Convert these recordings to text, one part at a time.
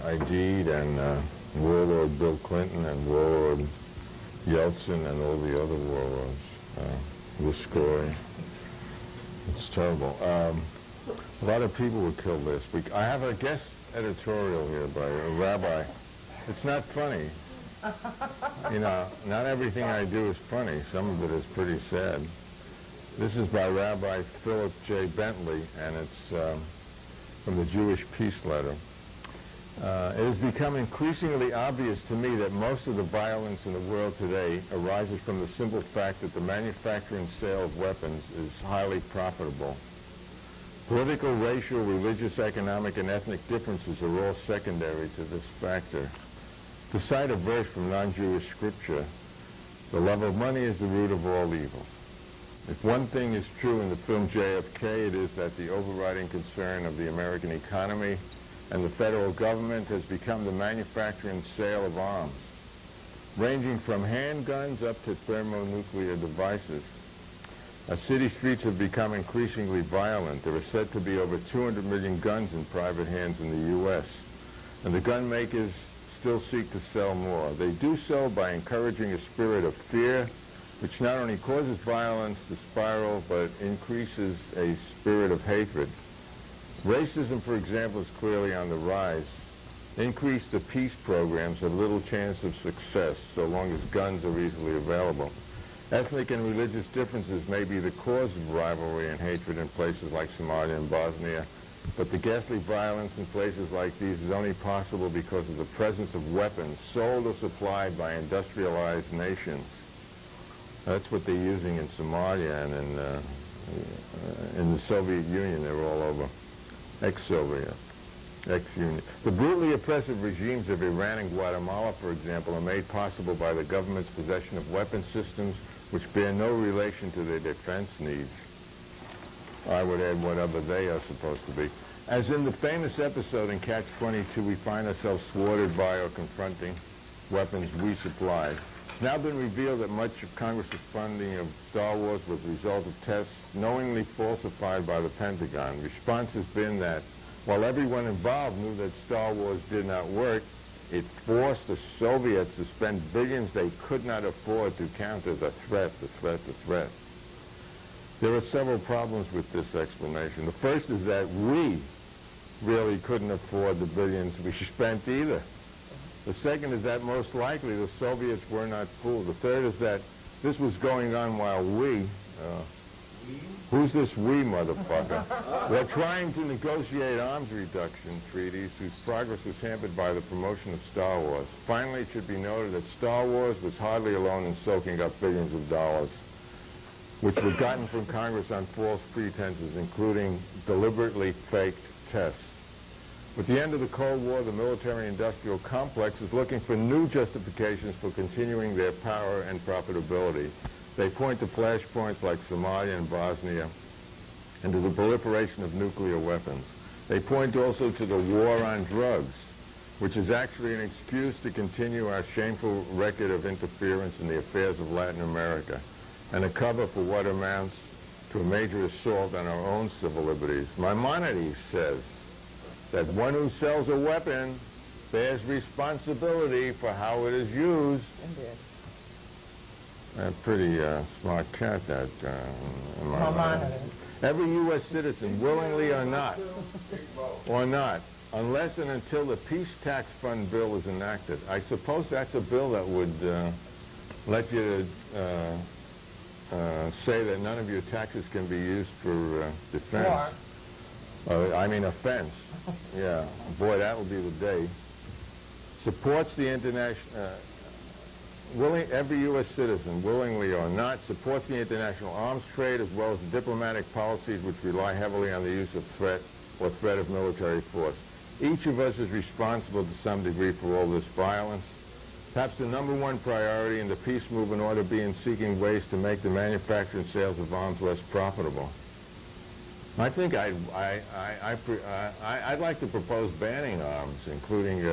Ajit and Warlord Bill Clinton and Warlord Yeltsin and all the other warlords. The story. It's terrible. A lot of people were killed this week. I have a guest editorial here by a rabbi. It's not funny. You know, not everything I do is funny. Some of it is pretty sad. This is by Rabbi Philip J. Bentley, and it's from the Jewish Peace Letter. It has become increasingly obvious to me that most of the violence in the world today arises from the simple fact that the manufacture and sale of weapons is highly profitable. Political, racial, religious, economic, and ethnic differences are all secondary to this factor. To cite a verse from non-Jewish scripture, the love of money is the root of all evil. If one thing is true in the film JFK, it is that the overriding concern of the American economy and the federal government has become the manufacture and sale of arms, ranging from handguns up to thermonuclear devices. Our city streets have become increasingly violent. There are said to be over 200 million guns in private hands in the U.S., and the gun makers still seek to sell more. They do so by encouraging a spirit of fear, which not only causes violence to spiral, but increases a spirit of hatred. Racism, for example, is clearly on the rise. Increase the peace programs have little chance of success so long as guns are easily available. Ethnic and religious differences may be the cause of rivalry and hatred in places like Somalia and Bosnia, but the ghastly violence in places like these is only possible because of the presence of weapons sold or supplied by industrialized nations. That's what they're using in Somalia and in the Soviet Union. They're all over. Ex-Soviet, ex-Union. The brutally oppressive regimes of Iran and Guatemala, for example, are made possible by the government's possession of weapon systems which bear no relation to their defense needs. I would add whatever they are supposed to be. As in the famous episode in Catch-22, we find ourselves thwarted by or confronting weapons we supplied. It's now been revealed that much of Congress's funding of Star Wars was the result of tests knowingly falsified by the Pentagon. Response has been that while everyone involved knew that Star Wars did not work, it forced the Soviets to spend billions they could not afford to counter the threat. There are several problems with this explanation. The first is that we really couldn't afford the billions we spent either. The second is that most likely the Soviets were not fooled. The third is that this was going on while we, who's this we, motherfucker? We're trying to negotiate arms reduction treaties whose progress was hampered by the promotion of Star Wars. Finally, it should be noted that Star Wars was hardly alone in soaking up billions of dollars, which were gotten from Congress on false pretenses, including deliberately faked tests. With the end of the Cold War, the military-industrial complex is looking for new justifications for continuing their power and profitability. They point to flashpoints like Somalia and Bosnia and to the proliferation of nuclear weapons. They point also to the war on drugs, which is actually an excuse to continue our shameful record of interference in the affairs of Latin America, and a cover for what amounts to a major assault on our own civil liberties. Maimonides says that one who sells a weapon bears responsibility for how it is used. A pretty smart cat, that Maimonides. Every U.S. citizen, willingly or not, unless and until the Peace Tax Fund bill is enacted. I suppose that's a bill that would let you say that none of your taxes can be used for defense. I mean offense. Yeah, boy, that will be the day. Supports the international, every U.S. citizen, willingly or not, supports the international arms trade as well as the diplomatic policies which rely heavily on the use of threat or threat of military force. Each of us is responsible to some degree for all this violence. Perhaps the number one priority in the peace movement ought to be in seeking ways to make the manufacture and sales of arms less profitable. I think I'd like to propose banning arms, including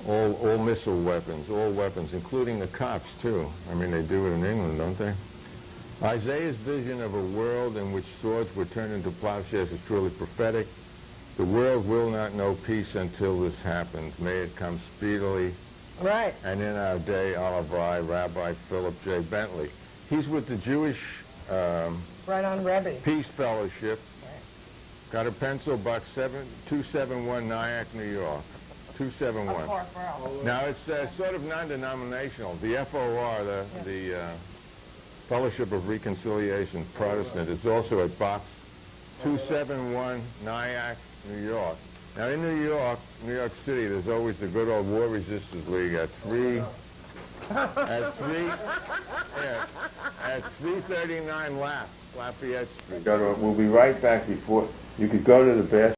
all missile weapons, all weapons, including the cops too. I mean, they do it in England, don't they? Isaiah's vision of a world in which swords were turned into plowshares is truly prophetic. The world will not know peace until this happens. May it come speedily. Right. And in our day, Rabbi Philip J. Bentley. He's with the Jewish Right on Rebbe. Peace Fellowship. Right. Got a pencil box 271 Nyack, New York. 271. Now it's sort of non-denominational. The FOR, the Fellowship of Reconciliation Protestant, is also at box 271 Nyack, New York. Now in New York City, there's always the good old War Resisters League at 339 Lafayette Street. We'll be right back before you could go to the bathroom.